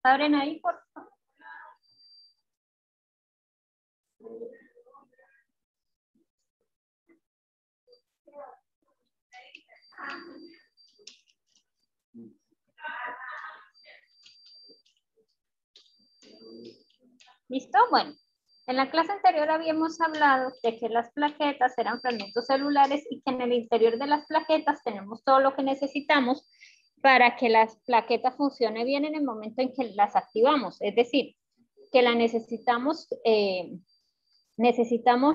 abren ahí, por favor. ¿Listo? Bueno, en la clase anterior habíamos hablado de que las plaquetas eran fragmentos celulares y que en el interior de las plaquetas tenemos todo lo que necesitamos para que las plaquetas funcione bien en el momento en que las activamos. Es decir, que la necesitamos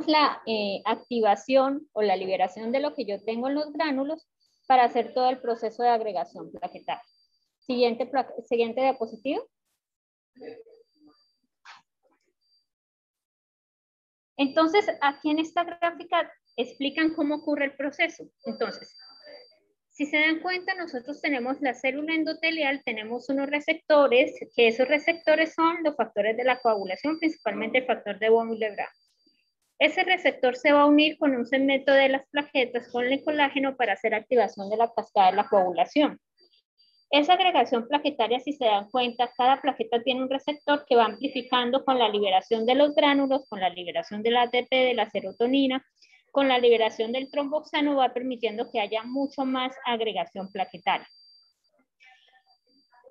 la activación o la liberación de lo que yo tengo en los gránulos para hacer todo el proceso de agregación plaquetaria. Siguiente diapositiva. Entonces, aquí en esta gráfica explican cómo ocurre el proceso. Entonces, si se dan cuenta, nosotros tenemos la célula endotelial, tenemos unos receptores, que esos receptores son los factores de la coagulación, principalmente el factor de von Willebrand. Ese receptor se va a unir con un segmento de las plaquetas con el colágeno para hacer activación de la cascada de la coagulación. Esa agregación plaquetaria, si se dan cuenta, cada plaqueta tiene un receptor que va amplificando con la liberación de los gránulos, con la liberación del ATP, de la serotonina, con la liberación del tromboxano, va permitiendo que haya mucho más agregación plaquetaria.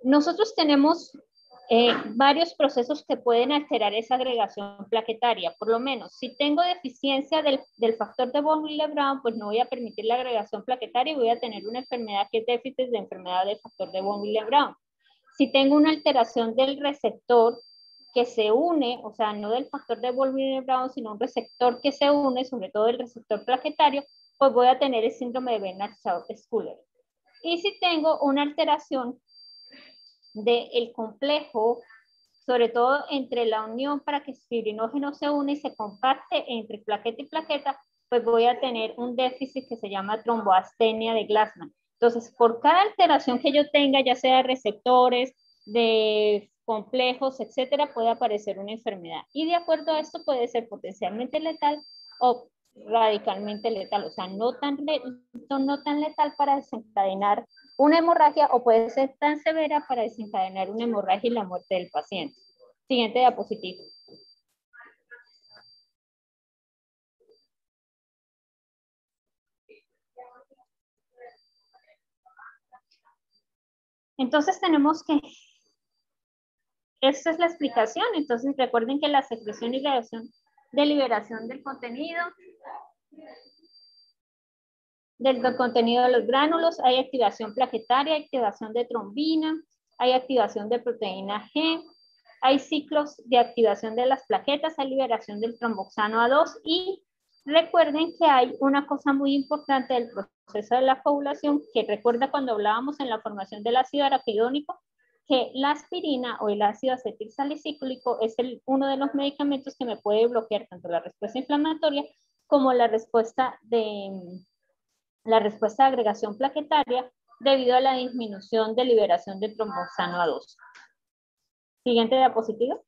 Nosotros tenemos varios procesos que pueden alterar esa agregación plaquetaria. Por lo menos, si tengo deficiencia del factor de von Willebrand, pues no voy a permitir la agregación plaquetaria y voy a tener una enfermedad que es déficit de enfermedad del factor de von Willebrand. Si tengo una alteración del receptor que se une, o sea, no del factor de von Willebrand, sino un receptor que se une, sobre todo el receptor plaquetario, pues voy a tener el síndrome de Bernard-Schauer. Y si tengo una alteración del complejo, sobre todo entre la unión para que el fibrinógeno se une y se compacte entre plaqueta y plaqueta, pues voy a tener un déficit que se llama tromboastenia de Glassman. Entonces, por cada alteración que yo tenga, ya sea receptores, de complejos, etcétera, puede aparecer una enfermedad. Y de acuerdo a esto puede ser potencialmente letal o radicalmente letal, o sea, no tan letal para desencadenar una hemorragia o puede ser tan severa para desencadenar una hemorragia y la muerte del paciente. Siguiente diapositiva. Entonces tenemos que, esta es la explicación, entonces recuerden que la secreción y liberación del contenido de los gránulos, hay activación plaquetaria, hay activación de trombina, hay activación de proteína G, hay ciclos de activación de las plaquetas, hay liberación del tromboxano A2 y recuerden que hay una cosa muy importante del proceso de la coagulación que recuerda cuando hablábamos en la formación del ácido araquidónico, que la aspirina o el ácido acetilsalicílico es uno de los medicamentos que me puede bloquear tanto la respuesta inflamatoria como la respuesta de agregación plaquetaria debido a la disminución de liberación de tromboxano A2. Siguiente diapositiva.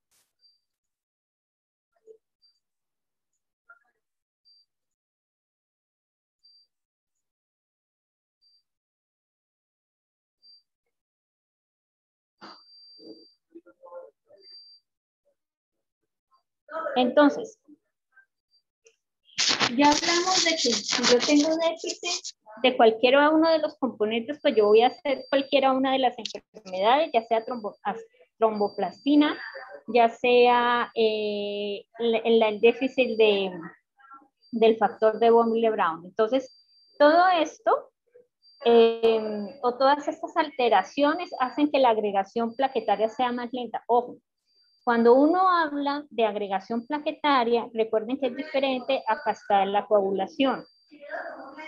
Entonces, ya hablamos de que si yo tengo déficit de cualquiera uno de los componentes, pues yo voy a hacer cualquiera una de las enfermedades, ya sea tromboplastina, ya sea el déficit del factor de von Willebrand. Entonces, todo esto o todas estas alteraciones hacen que la agregación plaquetaria sea más lenta. Ojo, cuando uno habla de agregación plaquetaria, recuerden que es diferente a cascada de la coagulación.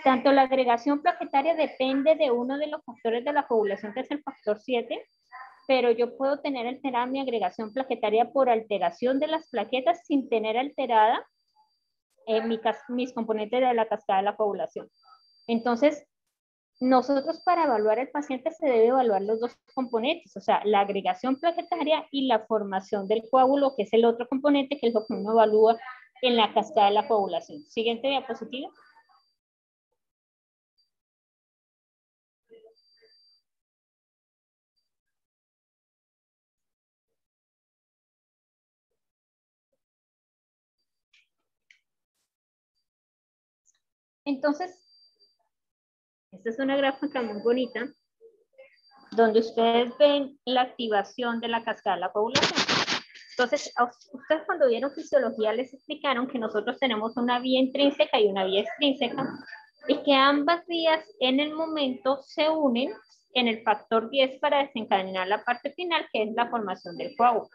Tanto la agregación plaquetaria depende de uno de los factores de la coagulación, que es el factor 7, pero yo puedo tener alterada mi agregación plaquetaria por alteración de las plaquetas sin tener alterada mis componentes de la cascada de la coagulación. Entonces, nosotros para evaluar al paciente se debe evaluar los dos componentes, o sea, la agregación plaquetaria y la formación del coágulo, que es el otro componente, que es lo que uno evalúa en la cascada de la coagulación. Siguiente diapositiva. Entonces, esta es una gráfica muy bonita, donde ustedes ven la activación de la cascada de la coagulación. Entonces, ustedes cuando vieron fisiología les explicaron que nosotros tenemos una vía intrínseca y una vía extrínseca, y que ambas vías en el momento se unen en el factor 10 para desencadenar la parte final, que es la formación del coágulo.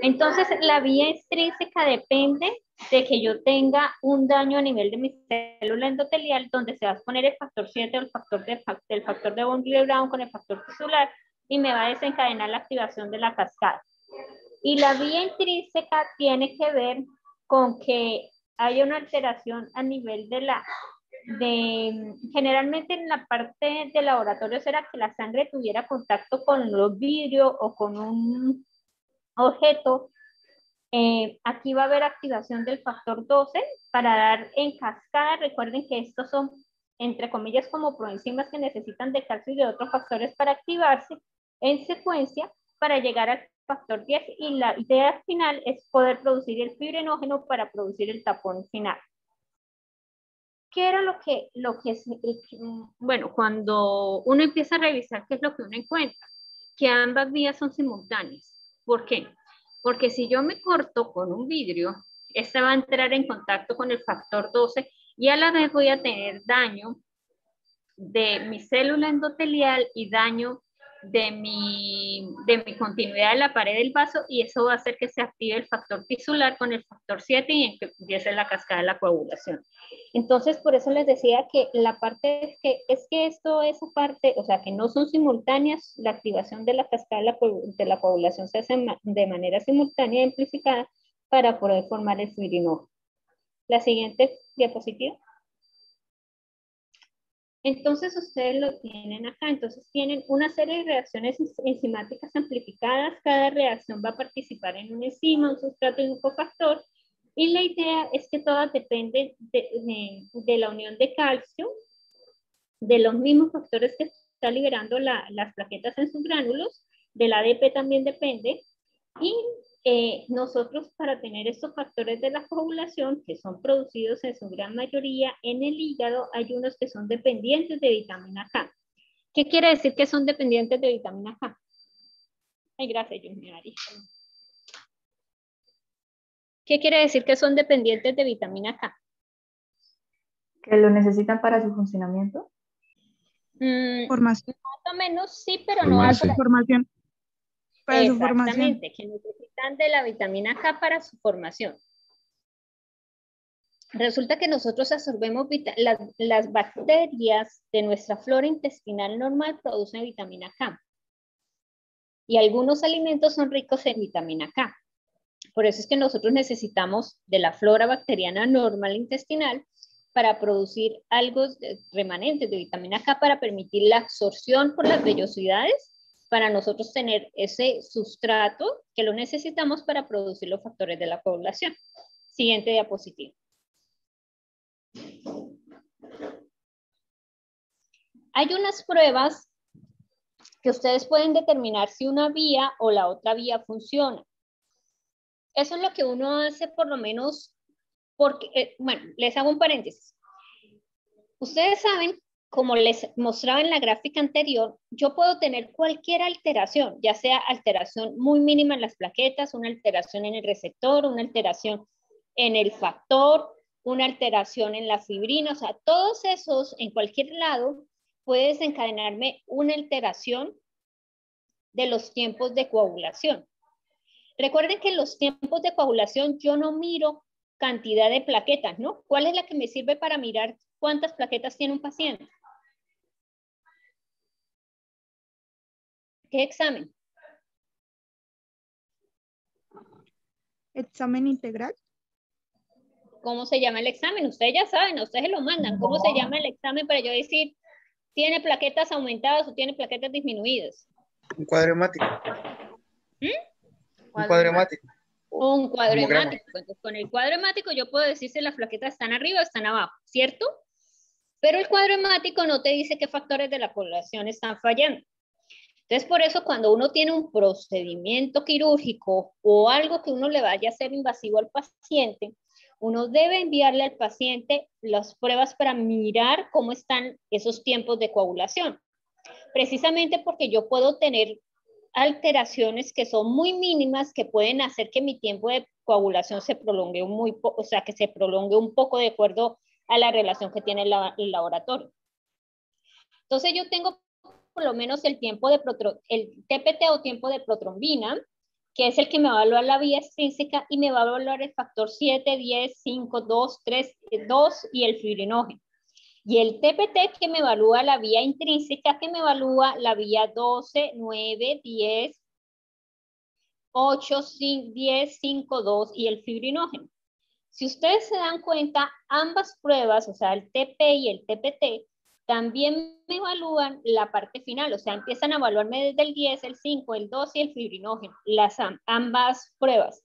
Entonces, la vía extrínseca depende de que yo tenga un daño a nivel de mi célula endotelial, donde se va a poner el factor 7 o el factor de von Willebrand con el factor tisular, y me va a desencadenar la activación de la cascada. Y la vía intrínseca tiene que ver con que hay una alteración a nivel generalmente en la parte de laboratorio será que la sangre tuviera contacto con los vidrios o con un objeto. Aquí va a haber activación del factor 12 para dar en cascada. Recuerden que estos son, entre comillas, como proenzimas que necesitan de calcio y de otros factores para activarse en secuencia para llegar al factor 10, y la idea final es poder producir el fibrinógeno para producir el tapón final. ¿Qué era bueno, cuando uno empieza a revisar qué es lo que uno encuentra? Que ambas vías son simultáneas. ¿Por qué? Porque si yo me corto con un vidrio, esta va a entrar en contacto con el factor 12 y a la vez voy a tener daño de mi célula endotelial y daño de mi continuidad de la pared del vaso, y eso va a hacer que se active el factor tisular con el factor 7 y empiece la cascada de la coagulación. Entonces, por eso les decía que la parte es que esto, esa parte, o sea, que no son simultáneas, la activación de la cascada de la coagulación se hace de manera simultánea y amplificada para poder formar el fibrinógeno. La siguiente diapositiva. Entonces ustedes lo tienen acá, entonces tienen una serie de reacciones enzimáticas amplificadas, cada reacción va a participar en un enzima, un sustrato y un cofactor, y la idea es que todas dependen de la unión de calcio, de los mismos factores que está liberando las plaquetas en sus gránulos, del ADP también depende, y nosotros para tener estos factores de la coagulación, que son producidos en su gran mayoría en el hígado, hay unos que son dependientes de vitamina K. ¿Qué quiere decir que son dependientes de vitamina K? Ay, gracias, Yusmiari. ¿Qué quiere decir que son dependientes de vitamina K? ¿Que lo necesitan para su funcionamiento? Formación. Más o menos sí, pero no para su formación. Para su formación. Exactamente, que necesitan de la vitamina K para su formación. Resulta que nosotros absorbemos las bacterias de nuestra flora intestinal normal producen vitamina K. Y algunos alimentos son ricos en vitamina K. Por eso es que nosotros necesitamos de la flora bacteriana normal intestinal para producir algo remanentes de vitamina K para permitir la absorción por las vellosidades, para nosotros tener ese sustrato que lo necesitamos para producir los factores de la coagulación. Siguiente diapositiva. Hay unas pruebas que ustedes pueden determinar si una vía o la otra vía funciona. Eso es lo que uno hace por lo menos, porque, bueno, les hago un paréntesis. Ustedes saben, como les mostraba en la gráfica anterior, yo puedo tener cualquier alteración, ya sea alteración muy mínima en las plaquetas, una alteración en el receptor, una alteración en el factor, una alteración en la fibrina, o sea, todos esos en cualquier lado puede desencadenarme una alteración de los tiempos de coagulación. Recuerden que en los tiempos de coagulación yo no miro cantidad de plaquetas, ¿no? ¿Cuál es la que me sirve para mirar cuántas plaquetas tiene un paciente? ¿Qué examen? Examen integral. ¿Cómo se llama el examen? Ustedes ya saben, ustedes se lo mandan. ¿Cómo se llama el examen para yo decir, tiene plaquetas aumentadas o tiene plaquetas disminuidas? Un cuadro hemático. ¿Mm? Un cuadro hemático. Un cuadro hemático. Entonces, con el cuadro hemático yo puedo decir si las plaquetas están arriba o están abajo, ¿cierto? Pero el cuadro hemático no te dice qué factores de la coagulación están fallando. Entonces, por eso cuando uno tiene un procedimiento quirúrgico o algo que uno le vaya a hacer invasivo al paciente, Uno debe enviarle al paciente las pruebas para mirar cómo están esos tiempos de coagulación. Precisamente porque yo puedo tener alteraciones que son muy mínimas que pueden hacer que mi tiempo de coagulación se prolongue que se prolongue un poco de acuerdo a la relación que tiene el laboratorio. Entonces yo tengo por lo menos el TPT o tiempo de protrombina, que es el que me va a evaluar la vía extrínseca y me va a evaluar el factor 7, 10, 5, 2, 3, 2 y el fibrinógeno. Y el TPT que me evalúa la vía intrínseca, que me evalúa la vía 12, 9, 10, 8, 10, 5, 2 y el fibrinógeno. Si ustedes se dan cuenta, ambas pruebas, o sea, el TP y el TPT, también me evalúan la parte final, o sea, empiezan a evaluarme desde el 10, el 5, el 2 y el fibrinógeno, ambas pruebas.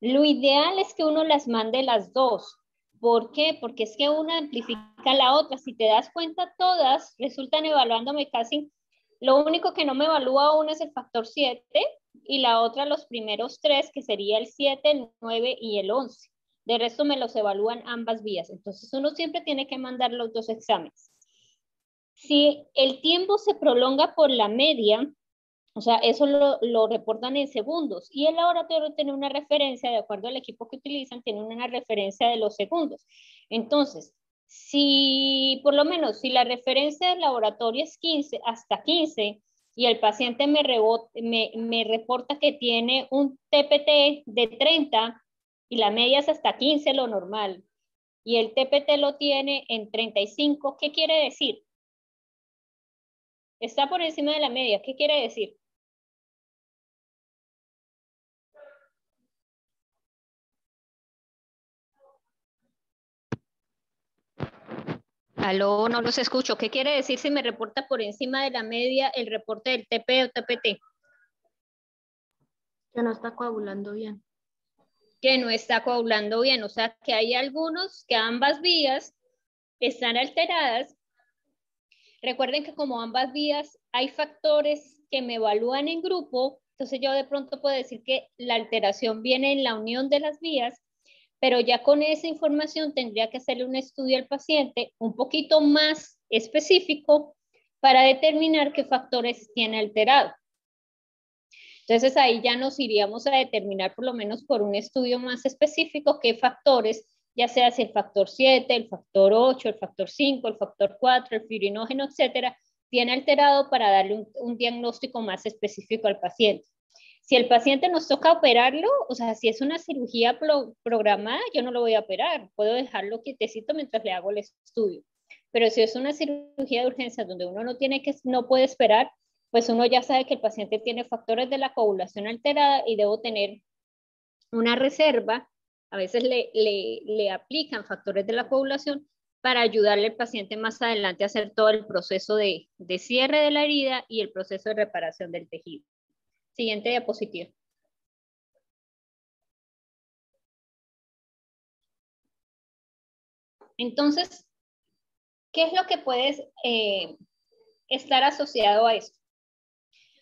Lo ideal es que uno las mande las dos. ¿Por qué? Porque es que una amplifica la otra. Si te das cuenta, todas resultan evaluándome casi. Lo único que no me evalúa uno es el factor 7 y la otra los primeros 3, que sería el 7, el 9 y el 11. De resto me los evalúan ambas vías. Entonces uno siempre tiene que mandar los dos exámenes. Si el tiempo se prolonga por la media, o sea, eso lo reportan en segundos y el laboratorio tiene una referencia, de acuerdo al equipo que utilizan, tiene una referencia de los segundos. Entonces, si por lo menos, si la referencia del laboratorio es 15, hasta 15, y el paciente me reporta que tiene un TPT de 30 y la media es hasta 15, lo normal, y el TPT lo tiene en 35, ¿qué quiere decir? Está por encima de la media, ¿qué quiere decir? Aló, no los escucho. ¿Qué quiere decir si me reporta por encima de la media el reporte del TP o TPT? Que no está coagulando bien. Que no está coagulando bien. O sea, que hay algunos que ambas vías están alteradas. Recuerden que como ambas vías hay factores que me evalúan en grupo, entonces yo de pronto puedo decir que la alteración viene en la unión de las vías, pero ya con esa información tendría que hacerle un estudio al paciente un poquito más específico para determinar qué factores tiene alterado. Entonces ahí ya nos iríamos a determinar por lo menos por un estudio más específico qué factores, ya sea si el factor 7, el factor 8, el factor 5, el factor 4, el fibrinógeno, etcétera, tiene alterado para darle un diagnóstico más específico al paciente. Si el paciente nos toca operarlo, o sea, si es una cirugía programada, yo no lo voy a operar, puedo dejarlo quietecito mientras le hago el estudio. Pero si es una cirugía de urgencia donde uno no puede esperar, pues uno ya sabe que el paciente tiene factores de la coagulación alterada y debo tener una reserva. A veces le aplican factores de la coagulación para ayudarle al paciente más adelante a hacer todo el proceso de cierre de la herida y el proceso de reparación del tejido. Siguiente diapositiva. Entonces, ¿qué es lo que puede estar asociado a esto?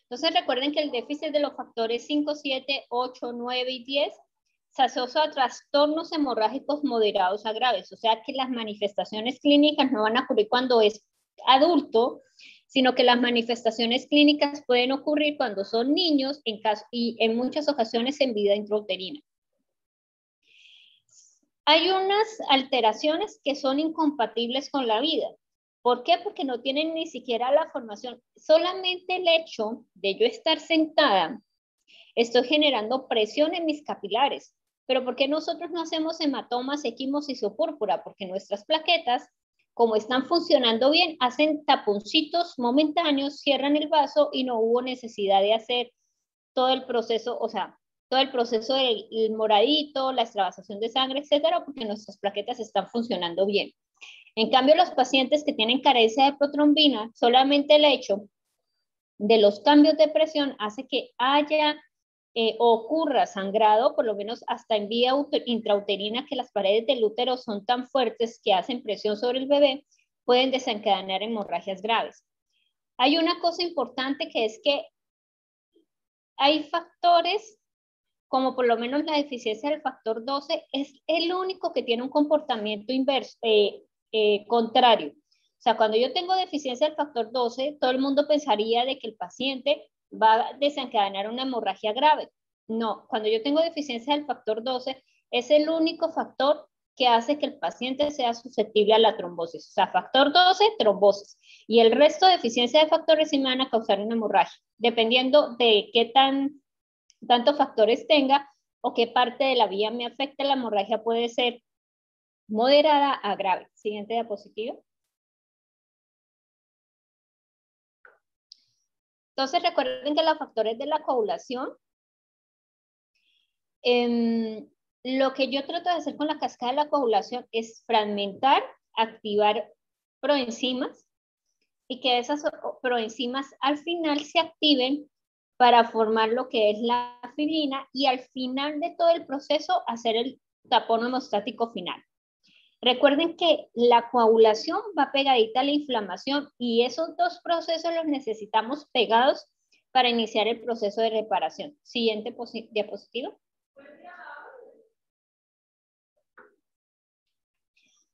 Entonces, recuerden que el déficit de los factores 5, 7, 8, 9 y 10 se asocia a trastornos hemorrágicos moderados a graves. O sea, que las manifestaciones clínicas no van a ocurrir cuando es adulto, sino que las manifestaciones clínicas pueden ocurrir cuando son niños y en muchas ocasiones en vida intrauterina. Hay unas alteraciones que son incompatibles con la vida. ¿Por qué? Porque no tienen ni siquiera la formación. Solamente el hecho de yo estar sentada, estoy generando presión en mis capilares. Pero ¿por qué nosotros no hacemos hematomas, equimosis o púrpura? Porque nuestras plaquetas, como están funcionando bien, hacen taponcitos momentáneos, cierran el vaso y no hubo necesidad de hacer todo el proceso, o sea, todo el proceso del moradito, la extravasación de sangre, etcétera, porque nuestras plaquetas están funcionando bien. En cambio, los pacientes que tienen carencia de protrombina, solamente el hecho de los cambios de presión hace que haya ocurra sangrado, por lo menos hasta en vía intrauterina, que las paredes del útero son tan fuertes que hacen presión sobre el bebé, pueden desencadenar hemorragias graves. Hay una cosa importante que es que hay factores como por lo menos la deficiencia del factor 12, es el único que tiene un comportamiento inverso, contrario. O sea, cuando yo tengo deficiencia del factor 12, todo el mundo pensaría de que el paciente va a desencadenar una hemorragia grave. No, cuando yo tengo deficiencia del factor 12, es el único factor que hace que el paciente sea susceptible a la trombosis. O sea, factor 12, trombosis. Y el resto de deficiencia de factores sí me van a causar una hemorragia, dependiendo de qué tantos factores tenga o qué parte de la vía me afecta. La hemorragia puede ser moderada a grave. Siguiente diapositiva. Entonces recuerden que los factores de la coagulación, lo que yo trato de hacer con la cascada de la coagulación es fragmentar, activar proenzimas y que esas proenzimas al final se activen para formar lo que es la fibrina y al final de todo el proceso hacer el tapón hemostático final. Recuerden que la coagulación va pegadita a la inflamación y esos dos procesos los necesitamos pegados para iniciar el proceso de reparación. Siguiente diapositiva.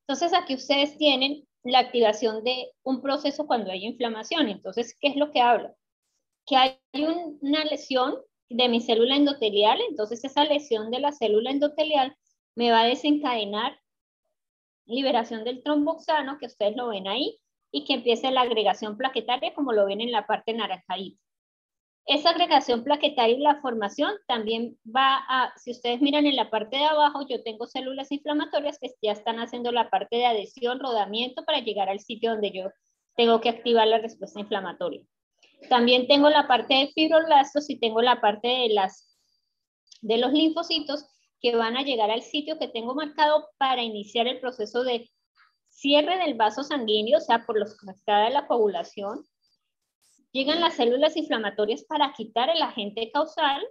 Entonces aquí ustedes tienen la activación de un proceso cuando hay inflamación. Entonces, ¿qué es lo que habla? Que hay una lesión de mi célula endotelial, entonces esa lesión de la célula endotelial me va a desencadenar liberación del tromboxano, que ustedes lo ven ahí, y que empiece la agregación plaquetaria, como lo ven en la parte naranjadita. Esa agregación plaquetaria y la formación también va a, si ustedes miran en la parte de abajo, yo tengo células inflamatorias que ya están haciendo la parte de adhesión, rodamiento para llegar al sitio donde yo tengo que activar la respuesta inflamatoria. También tengo la parte de fibroblastos y tengo la parte de los linfocitos que van a llegar al sitio que tengo marcado para iniciar el proceso de cierre del vaso sanguíneo, o sea, por la cascada de la coagulación. Llegan las células inflamatorias para quitar el agente causal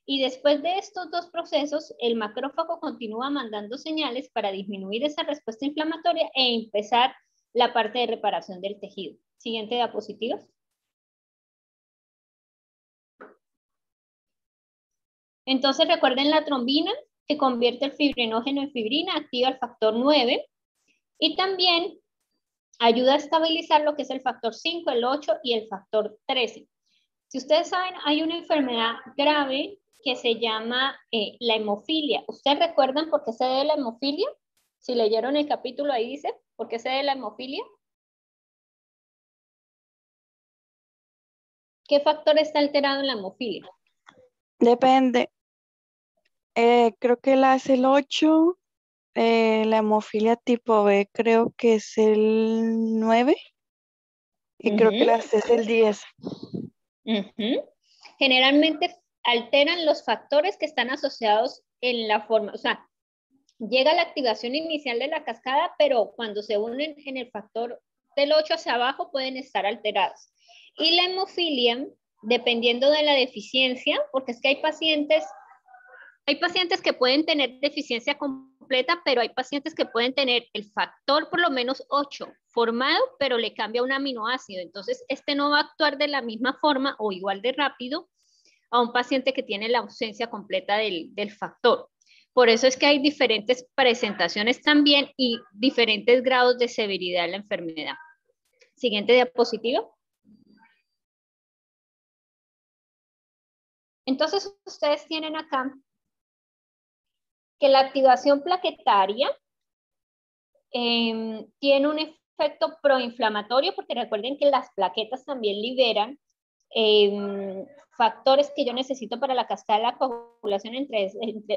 y después de estos dos procesos, el macrófago continúa mandando señales para disminuir esa respuesta inflamatoria e empezar la parte de reparación del tejido. Siguiente diapositiva. Entonces recuerden la trombina que convierte el fibrinógeno en fibrina, activa el factor 9 y también ayuda a estabilizar lo que es el factor 5, el 8 y el factor 13. Si ustedes saben, hay una enfermedad grave que se llama la hemofilia. ¿Ustedes recuerdan por qué se debe la hemofilia? Si leyeron el capítulo ahí dice, ¿por qué se debe la hemofilia? ¿Qué factor está alterado en la hemofilia? Depende. Creo que la es el 8, la hemofilia tipo B creo que es el 9 y creo que la C es el 10. Generalmente alteran los factores que están asociados en la forma, o sea, llega la activación inicial de la cascada, pero cuando se unen en el factor del 8 hacia abajo pueden estar alterados. Y la hemofilia, dependiendo de la deficiencia, porque es que hay pacientes que pueden tener deficiencia completa, pero hay pacientes que pueden tener el factor por lo menos 8 formado, pero le cambia un aminoácido. Entonces, este no va a actuar de la misma forma o igual de rápido a un paciente que tiene la ausencia completa del factor. Por eso es que hay diferentes presentaciones también y diferentes grados de severidad de la enfermedad. Siguiente diapositiva. Entonces, ustedes tienen acá que la activación plaquetaria tiene un efecto proinflamatorio, porque recuerden que las plaquetas también liberan factores que yo necesito para la cascada de la coagulación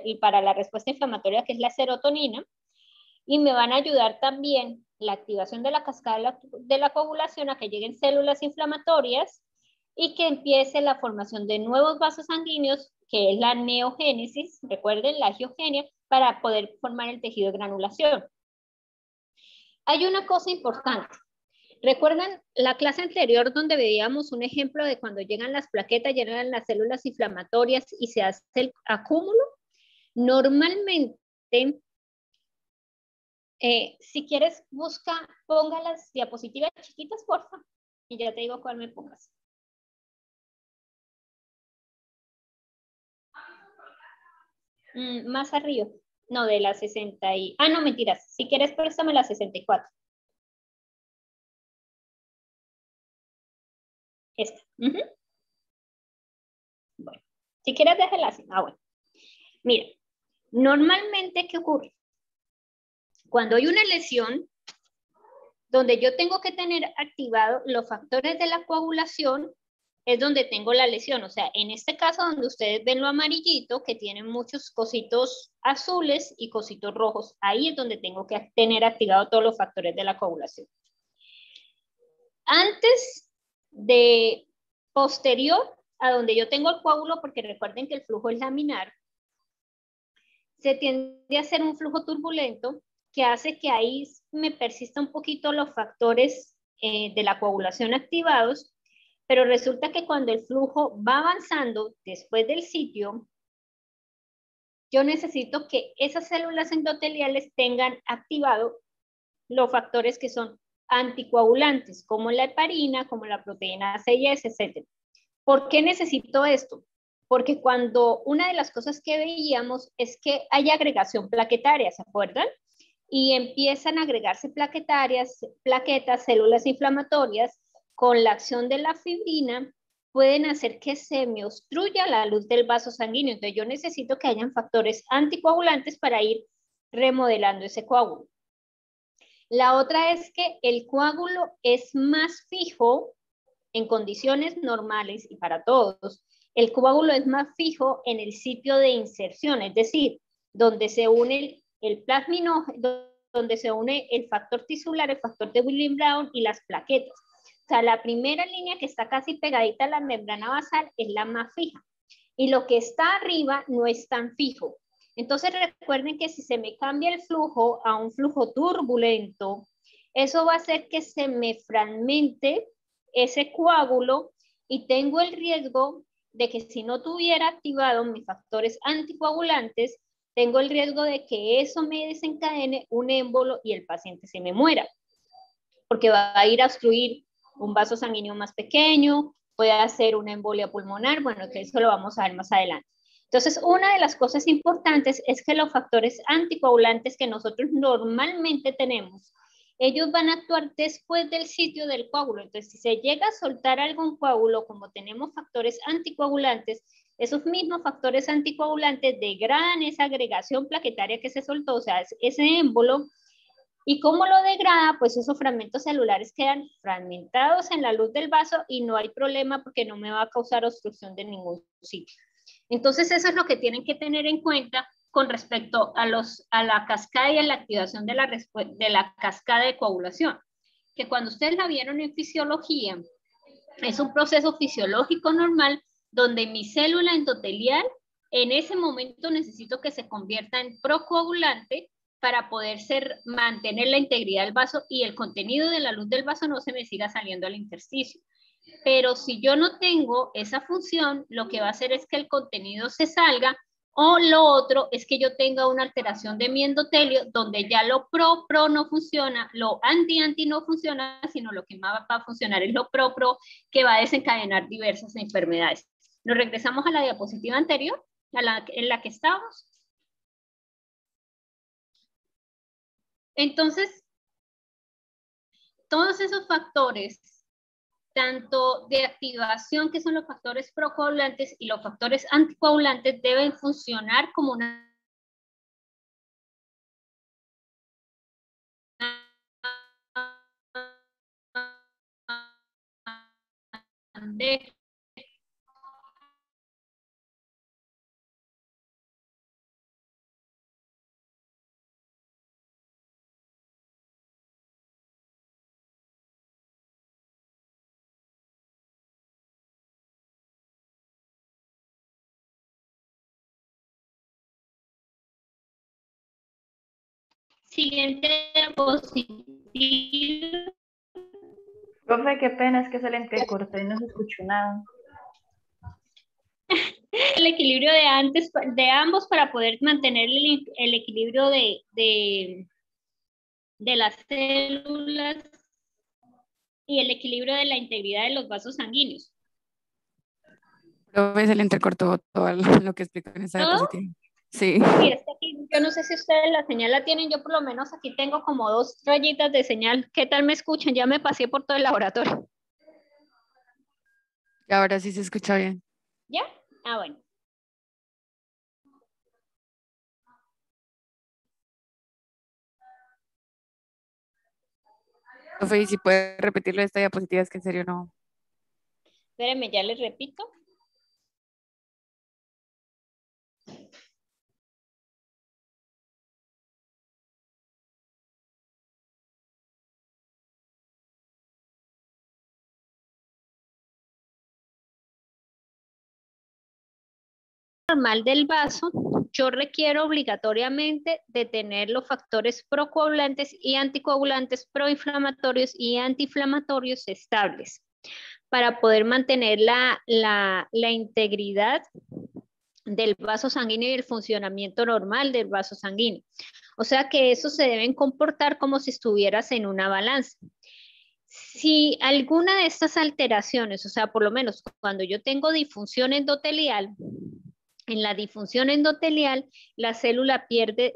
y para la respuesta inflamatoria, que es la serotonina, y me van a ayudar también la activación de la cascada de la coagulación a que lleguen células inflamatorias y que empiece la formación de nuevos vasos sanguíneos, que es la neogénesis, recuerden la angiogenia, para poder formar el tejido de granulación. Hay una cosa importante. ¿Recuerdan la clase anterior donde veíamos un ejemplo de cuando llegan las plaquetas, llegan las células inflamatorias y se hace el acúmulo? Normalmente, si quieres, ponga las diapositivas chiquitas, porfa, y ya te digo cuál me pongas. Más arriba. No, de la 60 y... Ah, no, mentiras. Si quieres, préstame la 64. Esta. Bueno, si quieres, déjala así. Ah, bueno. Mira, normalmente, ¿qué ocurre? Cuando hay una lesión, donde yo tengo que tener activados los factores de la coagulación, es donde tengo la lesión. O sea, en este caso donde ustedes ven lo amarillito, que tienen muchos cositos azules y cositos rojos, ahí es donde tengo que tener activados todos los factores de la coagulación. Antes de, posterior a donde yo tengo el coágulo, porque recuerden que el flujo es laminar, se tiende a hacer un flujo turbulento que hace que ahí me persista un poquito los factores de la coagulación activados, pero resulta que cuando el flujo va avanzando después del sitio, yo necesito que esas células endoteliales tengan activado los factores que son anticoagulantes, como la heparina, como la proteína C y S, etc. ¿Por qué necesito esto? Porque cuando una de las cosas que veíamos es que hay agregación plaquetaria, ¿se acuerdan? Y empiezan a agregarse plaquetas, células inflamatorias, con la acción de la fibrina, pueden hacer que se me obstruya la luz del vaso sanguíneo. Entonces yo necesito que hayan factores anticoagulantes para ir remodelando ese coágulo. La otra es que el coágulo es más fijo en condiciones normales y para todos. El coágulo es más fijo en el sitio de inserción, es decir, donde se une el plasminógeno, donde se une el factor tisular, el factor de Wilibrand y las plaquetas. O sea, la primera línea que está casi pegadita a la membrana basal es la más fija. Y lo que está arriba no es tan fijo. Entonces recuerden que si se me cambia el flujo a un flujo turbulento, eso va a hacer que se me fragmente ese coágulo y tengo el riesgo de que si no tuviera activados mis factores anticoagulantes, tengo el riesgo de que eso me desencadene un émbolo y el paciente se me muera, porque va a ir a obstruir un vaso sanguíneo más pequeño, puede hacer una embolia pulmonar, bueno, que eso lo vamos a ver más adelante. Entonces, una de las cosas importantes es que los factores anticoagulantes que nosotros normalmente tenemos, ellos van a actuar después del sitio del coágulo. Entonces, si se llega a soltar algún coágulo, como tenemos factores anticoagulantes, esos mismos factores anticoagulantes degradan esa agregación plaquetaria que se soltó, o sea, ese émbolo. ¿Y cómo lo degrada? Pues esos fragmentos celulares quedan fragmentados en la luz del vaso y no hay problema porque no me va a causar obstrucción de ningún sitio. Entonces eso es lo que tienen que tener en cuenta con respecto a la cascada y a la activación de la cascada de coagulación. Que cuando ustedes la vieron en fisiología, es un proceso fisiológico normal donde mi célula endotelial en ese momento necesito que se convierta en procoagulante para poder mantener la integridad del vaso y el contenido de la luz del vaso no se me siga saliendo al intersticio. Pero si yo no tengo esa función, lo que va a hacer es que el contenido se salga, o lo otro es que yo tenga una alteración de mi endotelio donde ya lo pro no funciona, lo anti no funciona, sino lo que más va a funcionar es lo pro que va a desencadenar diversas enfermedades. Nos regresamos a la diapositiva anterior, en la que estábamos. Entonces, todos esos factores, tanto de activación, que son los factores procoagulantes, y los factores anticoagulantes, deben funcionar como una de siguiente diapositiva. Profe, qué pena, es que se le entrecortó y no se escuchó nada. El equilibrio de ambos para poder mantener el equilibrio de las células y el equilibrio de la integridad de los vasos sanguíneos. Profe, se le entrecortó todo lo que explicó en esta diapositiva. Sí. Sí, es que aquí, yo no sé si ustedes la señal la tienen, yo por lo menos aquí tengo como 2 rayitas de señal. ¿Qué tal me escuchan? Ya me pasé por todo el laboratorio. Y ahora sí se escucha bien. ¿Ya? Ah, bueno. Profe, y si puede repetirlo de esta diapositiva, es que en serio no. Espérenme, ya les repito. Normal del vaso, yo requiero obligatoriamente de tener los factores procoagulantes y anticoagulantes, proinflamatorios y antiinflamatorios estables para poder mantener la integridad del vaso sanguíneo y el funcionamiento normal del vaso sanguíneo. O sea que eso se deben comportar como si estuvieras en una balanza. Si alguna de estas alteraciones, o sea, por lo menos cuando yo tengo disfunción endotelial, en la disfunción endotelial, la célula pierde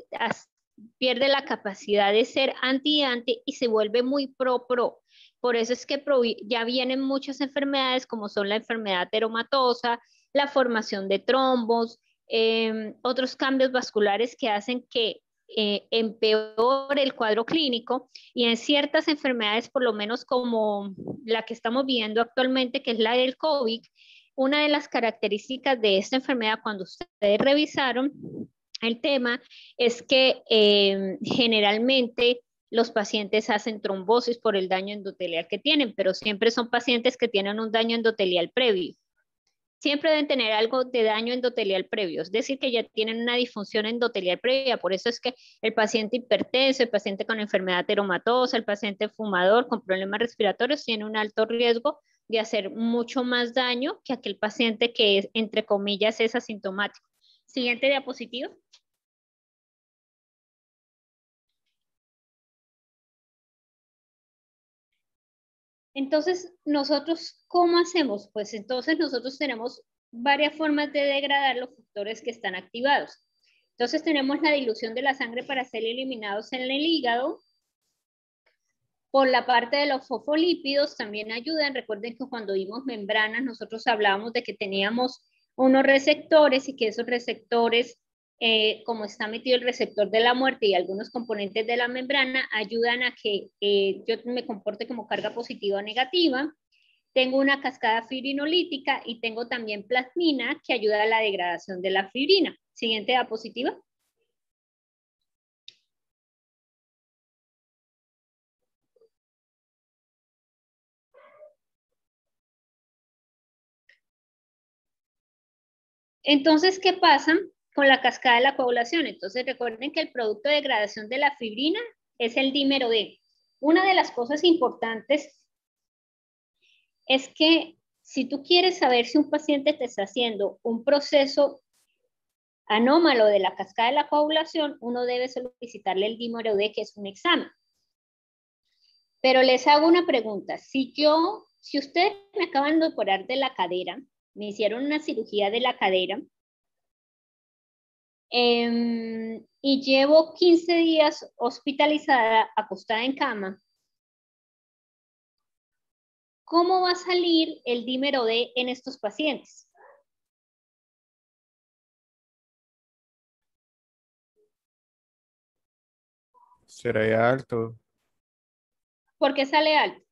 la capacidad de ser anti-anti y se vuelve muy pro-pro. Por eso es que ya vienen muchas enfermedades como son la enfermedad teromatosa, la formación de trombos, otros cambios vasculares que hacen que empeore el cuadro clínico y en ciertas enfermedades, por lo menos como la que estamos viendo actualmente, que es la del COVID, una de las características de esta enfermedad, cuando ustedes revisaron el tema, es que generalmente los pacientes hacen trombosis por el daño endotelial que tienen, pero siempre son pacientes que tienen un daño endotelial previo. Siempre deben tener algo de daño endotelial previo, es decir, que ya tienen una disfunción endotelial previa. Por eso es que el paciente hipertenso, el paciente con enfermedad teromatosa, el paciente fumador con problemas respiratorios tiene un alto riesgo de hacer mucho más daño que aquel paciente que es, entre comillas, es asintomático. Siguiente diapositiva. Entonces, nosotros, ¿cómo hacemos? Pues entonces nosotros tenemos varias formas de degradar los factores que están activados. Entonces tenemos la dilución de la sangre para ser eliminados en el hígado. Por la parte de los fosfolípidos también ayudan. Recuerden que cuando vimos membranas nosotros hablábamos de que teníamos unos receptores y que esos receptores, como está metido el receptor de la muerte y algunos componentes de la membrana, ayudan a que yo me comporte como carga positiva o negativa. Tengo una cascada fibrinolítica y tengo también plasmina que ayuda a la degradación de la fibrina. Siguiente diapositiva. Entonces, ¿qué pasa con la cascada de la coagulación? Entonces, recuerden que el producto de degradación de la fibrina es el dímero D. Una de las cosas importantes es que si tú quieres saber si un paciente te está haciendo un proceso anómalo de la cascada de la coagulación, uno debe solicitarle el dímero D, que es un examen. Pero les hago una pregunta. Si ustedes me acaban de operar de la cadera, me hicieron una cirugía de la cadera, y llevo 15 días hospitalizada, acostada en cama, ¿cómo va a salir el dímero D en estos pacientes? Será alto, ¿Por qué sale alto?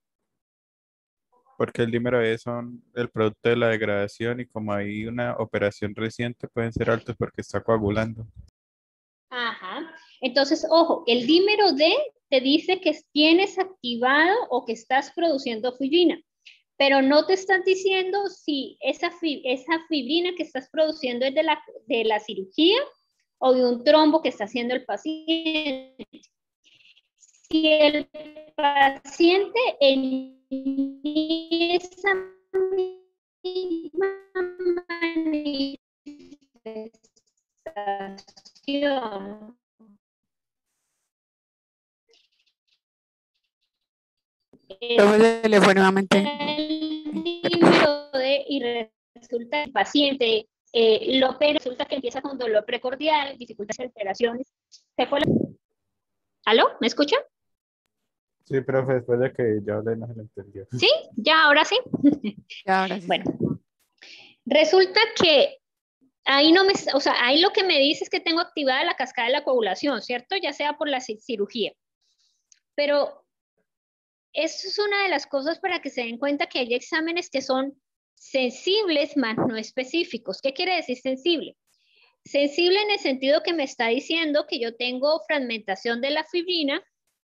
porque el dímero E son el producto de la degradación y como hay una operación reciente pueden ser altos porque está coagulando. Ajá. Entonces, ojo, el dímero D te dice que tienes activado o que estás produciendo fibrina, pero no te están diciendo si esa fibrina que estás produciendo es de la cirugía o de un trombo que está haciendo el paciente. Si el paciente en esa misma manifestación Profe, se le fue nuevamente. el número de y resulta que el paciente pero resulta que empieza con dolor precordial, dificultades y alteraciones. ¿Se fue la... ¿Aló? ¿Me escuchan? Sí, profe, después de que ya hablé no se lo entendió. ¿Sí? ¿Ya? ¿Ahora sí? Ya, ahora sí. Bueno, resulta que ahí no me, o sea, ahí lo que me dice es que tengo activada la cascada de la coagulación, ¿cierto? Ya sea por la cirugía. Pero eso es una de las cosas para que se den cuenta que hay exámenes que son sensibles más no específicos. ¿Qué quiere decir sensible? Sensible en el sentido que me está diciendo que yo tengo fragmentación de la fibrina,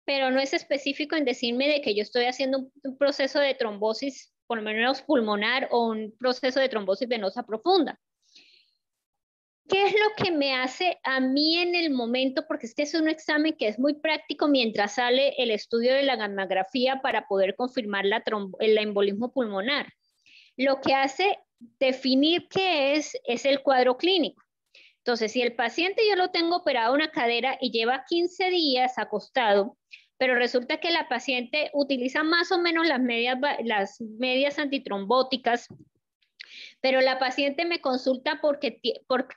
pero no es específico en decirme de que yo estoy haciendo un proceso de trombosis, por lo menos pulmonar, o un proceso de trombosis venosa profunda. ¿Qué es lo que me hace a mí en el momento? Porque este es un examen que es muy práctico mientras sale el estudio de la gammagrafía para poder confirmar el embolismo pulmonar. Lo que hace definir qué es el cuadro clínico. Entonces, si el paciente yo lo tengo operado una cadera y lleva 15 días acostado, pero resulta que la paciente utiliza más o menos las medias antitrombóticas, pero la paciente me consulta porque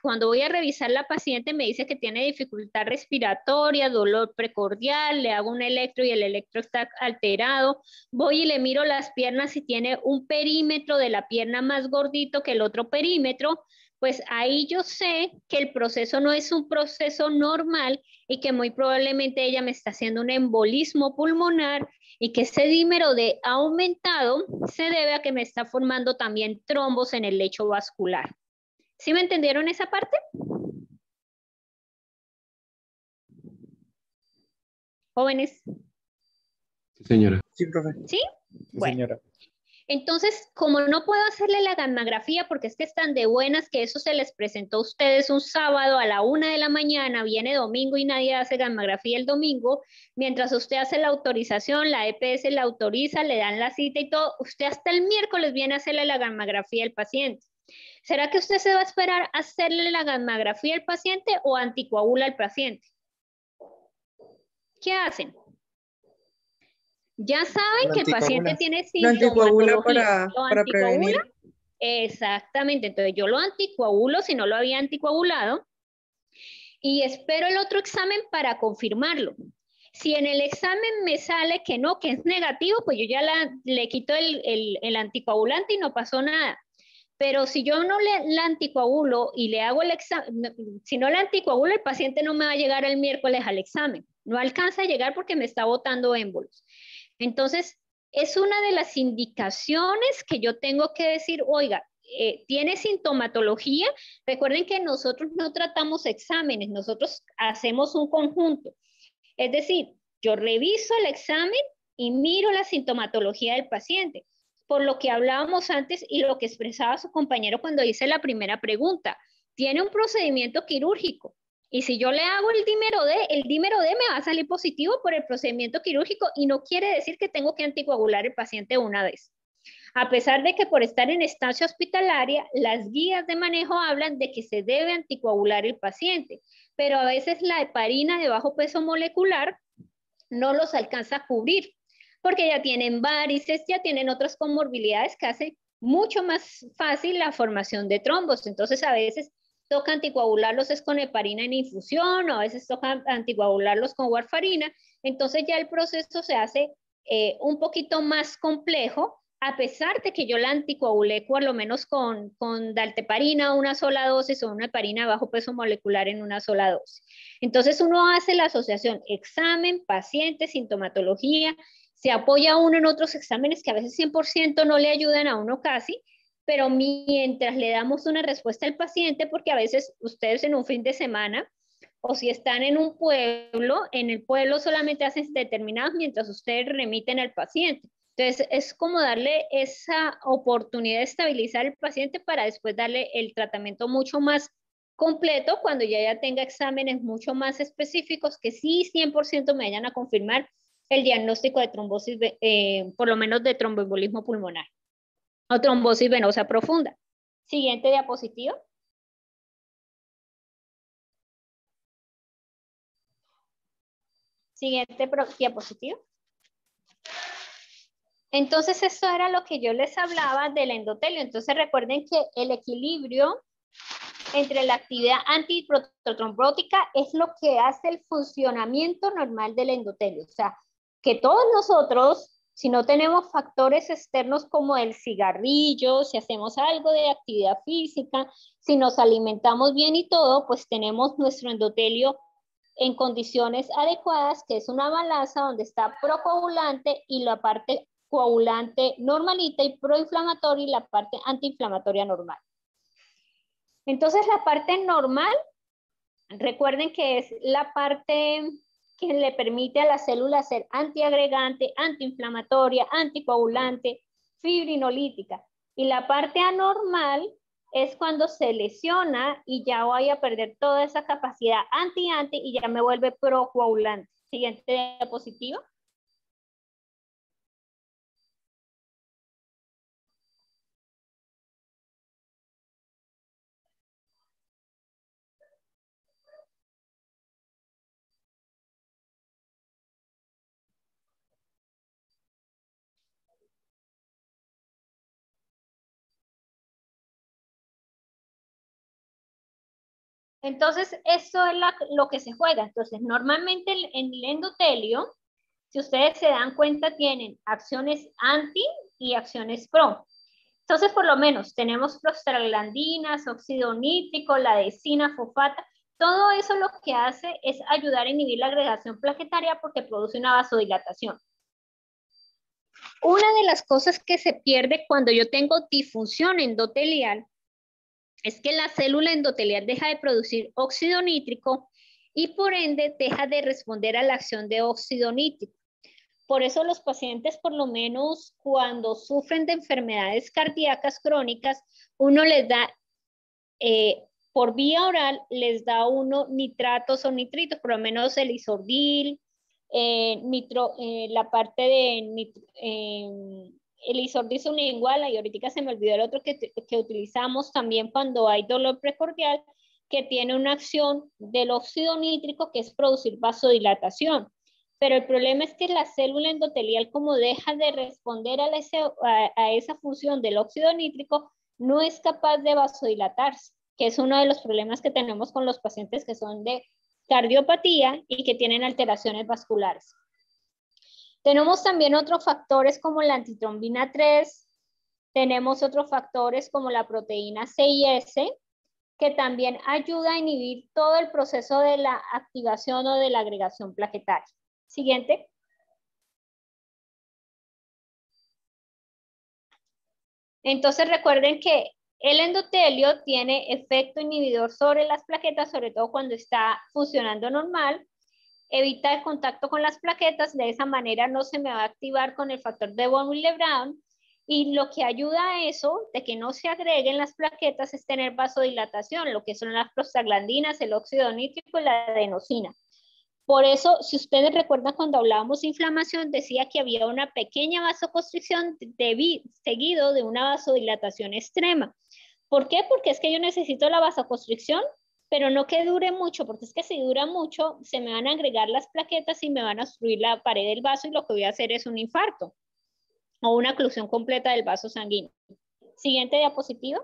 cuando voy a revisar la paciente me dice que tiene dificultad respiratoria, dolor precordial, le hago un electro y el electro está alterado, voy y le miro las piernas y tiene un perímetro de la pierna más gordito que el otro perímetro, pues ahí yo sé que el proceso no es un proceso normal y que muy probablemente ella me está haciendo un embolismo pulmonar y que ese dímero D ha aumentado se debe a que me está formando también trombos en el lecho vascular. ¿Sí me entendieron esa parte? Jóvenes. Sí, señora. Sí, profe. ¿Sí? Sí, Bueno. señora. Entonces, como no puedo hacerle la gammagrafía porque es que están de buenas que eso se les presentó a ustedes un sábado a la 1 de la mañana, viene domingo y nadie hace gammagrafía el domingo, mientras usted hace la autorización, la EPS la autoriza, le dan la cita y todo, usted hasta el miércoles viene a hacerle la gammagrafía al paciente. ¿Será que usted se va a esperar a hacerle la gammagrafía al paciente o anticoagula al paciente? ¿Qué hacen? Ya saben que el paciente tiene Lo anticoagula sintomatología. para prevenir. Exactamente, entonces yo lo anticoagulo si no lo había anticoagulado y espero el otro examen para confirmarlo. Si en el examen me sale que no, que es negativo, pues yo ya le quito el anticoagulante y no pasó nada. Pero si yo no la anticoagulo y le hago el examen, si no la anticoagulo, el paciente no me va a llegar el miércoles al examen. No alcanza a llegar porque me está botando émbolos. Entonces, es una de las indicaciones que yo tengo que decir, oiga, tiene sintomatología. Recuerden que nosotros no tratamos exámenes, nosotros hacemos un conjunto. Es decir, yo reviso el examen y miro la sintomatología del paciente, por lo que hablábamos antes y lo que expresaba su compañero cuando hice la primera pregunta. Tiene un procedimiento quirúrgico. Y si yo le hago el dímero D me va a salir positivo por el procedimiento quirúrgico y no quiere decir que tengo que anticoagular el paciente una vez. A pesar de que por estar en estancia hospitalaria, las guías de manejo hablan de que se debe anticoagular el paciente, pero a veces la heparina de bajo peso molecular no los alcanza a cubrir, porque ya tienen varices, ya tienen otras comorbilidades que hacen mucho más fácil la formación de trombos. Entonces, a veces toca anticoagularlos es con heparina en infusión o a veces toca anticoagularlos con warfarina. Entonces ya el proceso se hace un poquito más complejo, a pesar de que yo la anticoagulé por lo menos con dalteparina una sola dosis o una heparina bajo peso molecular en una sola dosis. Entonces uno hace la asociación examen, paciente, sintomatología, se apoya uno en otros exámenes que a veces 100% no le ayudan a uno casi, pero mientras le damos una respuesta al paciente, porque a veces ustedes en un fin de semana, o si están en un pueblo, en el pueblo solamente hacen determinados mientras ustedes remiten al paciente. Entonces, es como darle esa oportunidad de estabilizar al paciente para después darle el tratamiento mucho más completo cuando ya tenga exámenes mucho más específicos que sí 100% me vayan a confirmar el diagnóstico de trombosis, por lo menos de tromboembolismo pulmonar o trombosis venosa profunda. Siguiente diapositiva. Siguiente diapositiva. Entonces, esto era lo que yo les hablaba del endotelio. Entonces, recuerden que el equilibrio entre la actividad antiprototrombótica es lo que hace el funcionamiento normal del endotelio. O sea, que todos nosotros, si no tenemos factores externos como el cigarrillo, si hacemos algo de actividad física, si nos alimentamos bien y todo, pues tenemos nuestro endotelio en condiciones adecuadas, que es una balanza donde está procoagulante y la parte coagulante normalita y proinflamatoria y la parte antiinflamatoria normal. Entonces la parte normal, recuerden que es la parte que le permite a la célula ser antiagregante, antiinflamatoria, anticoagulante, fibrinolítica. Y la parte anormal es cuando se lesiona y ya voy a perder toda esa capacidad anti-anti y ya me vuelve procoagulante. Siguiente diapositiva. Entonces, eso es lo que se juega. Entonces, normalmente en el endotelio, si ustedes se dan cuenta, tienen acciones anti y acciones pro. Entonces, por lo menos, tenemos prostaglandinas, óxido nítrico, la adesina, fosfata. Todo eso lo que hace es ayudar a inhibir la agregación plaquetaria porque produce una vasodilatación. Una de las cosas que se pierde cuando yo tengo disfunción endotelial es que la célula endotelial deja de producir óxido nítrico y por ende deja de responder a la acción de óxido nítrico. Por eso los pacientes, por lo menos cuando sufren de enfermedades cardíacas crónicas, uno les da, por vía oral, les da uno nitratos o nitritos, por lo menos el isordil, la parte de el isordil sublingual, y ahorita se me olvidó el otro que utilizamos también cuando hay dolor precordial, que tiene una acción del óxido nítrico que es producir vasodilatación. Pero el problema es que la célula endotelial, como deja de responder a esa función del óxido nítrico, no es capaz de vasodilatarse, que es uno de los problemas que tenemos con los pacientes que son de cardiopatía y que tienen alteraciones vasculares. Tenemos también otros factores como la antitrombina 3, tenemos otros factores como la proteína C y S, que también ayuda a inhibir todo el proceso de la activación o de la agregación plaquetaria. Siguiente. Entonces recuerden que el endotelio tiene efecto inhibidor sobre las plaquetas, sobre todo cuando está funcionando normal. Evita el contacto con las plaquetas, de esa manera no se me va a activar con el factor de von Willebrand. Y lo que ayuda a eso, de que no se agreguen las plaquetas, es tener vasodilatación, lo que son las prostaglandinas, el óxido nítrico y la adenosina. Por eso, si ustedes recuerdan cuando hablábamos de inflamación, decía que había una pequeña vasoconstricción seguido de una vasodilatación extrema. ¿Por qué? Porque es que yo necesito la vasoconstricción, pero no que dure mucho, porque es que si dura mucho, se me van a agregar las plaquetas y me van a obstruir la pared del vaso y lo que voy a hacer es un infarto o una oclusión completa del vaso sanguíneo. Siguiente diapositiva.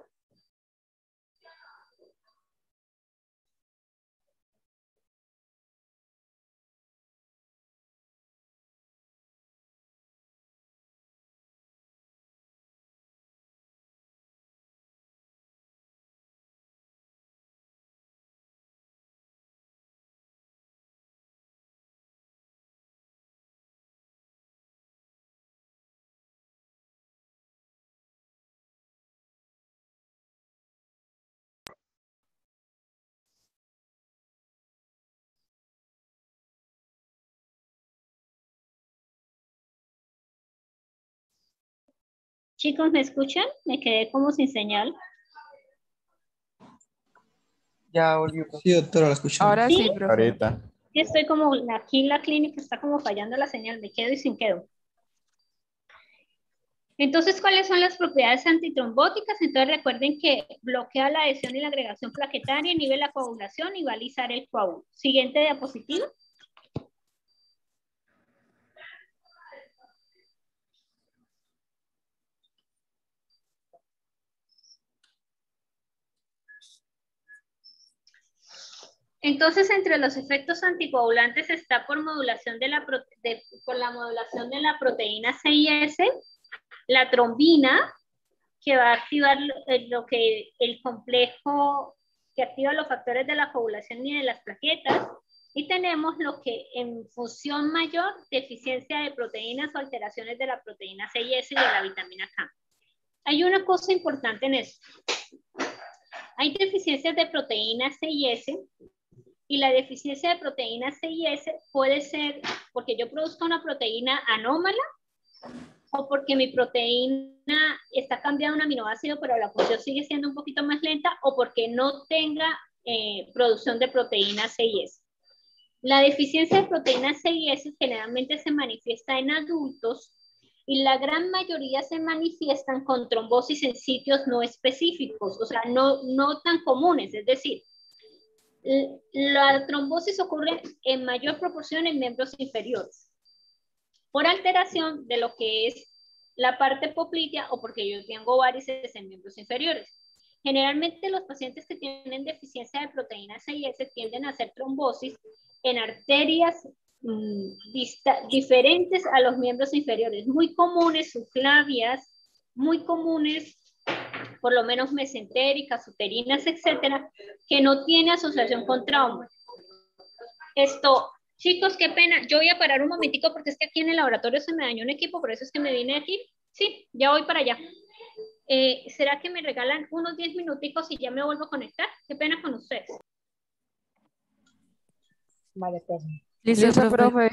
Chicos, ¿me escuchan? Me quedé como sin señal. Ya volvió. Sí, doctora, la escuchamos. Ahora sí, profe. Ahorita. Estoy como, aquí en la clínica está como fallando la señal, me quedo y sin quedo. Entonces, ¿cuáles son las propiedades antitrombóticas? Entonces, recuerden que bloquea la adhesión y la agregación plaquetaria, inhibe la coagulación y va a alisar el coágulo. Siguiente diapositiva. Entonces, entre los efectos anticoagulantes está por modulación por la modulación de la proteína CIS, la trombina, que va a activar el complejo que activa los factores de la coagulación y de las plaquetas, y tenemos lo que en función mayor, deficiencia de proteínas o alteraciones de la proteína CIS y de la vitamina K. Hay una cosa importante en eso. Hay deficiencias de proteína CIS, y la deficiencia de proteína CIS puede ser porque yo produzco una proteína anómala, o porque mi proteína está cambiando un aminoácido, pero la función sigue siendo un poquito más lenta, o porque no tenga producción de proteína CIS. La deficiencia de proteína CIS generalmente se manifiesta en adultos, y la gran mayoría se manifiestan con trombosis en sitios no específicos, o sea, no tan comunes, es decir, la trombosis ocurre en mayor proporción en miembros inferiores, por alteración de lo que es la parte poplitea o porque yo tengo varices en miembros inferiores. Generalmente los pacientes que tienen deficiencia de proteína CIS tienden a hacer trombosis en arterias diferentes a los miembros inferiores, muy comunes, subclavias, muy comunes, por lo menos mesentéricas, uterinas, etcétera, que no tiene asociación con trauma. Chicos, qué pena. Yo voy a parar un momentico porque es que aquí en el laboratorio se me dañó un equipo, por eso es que me vine aquí. Sí, ya voy para allá. ¿Será que me regalan unos 10 minuticos y ya me vuelvo a conectar? Qué pena con ustedes. Vale, profe. Listo, profe.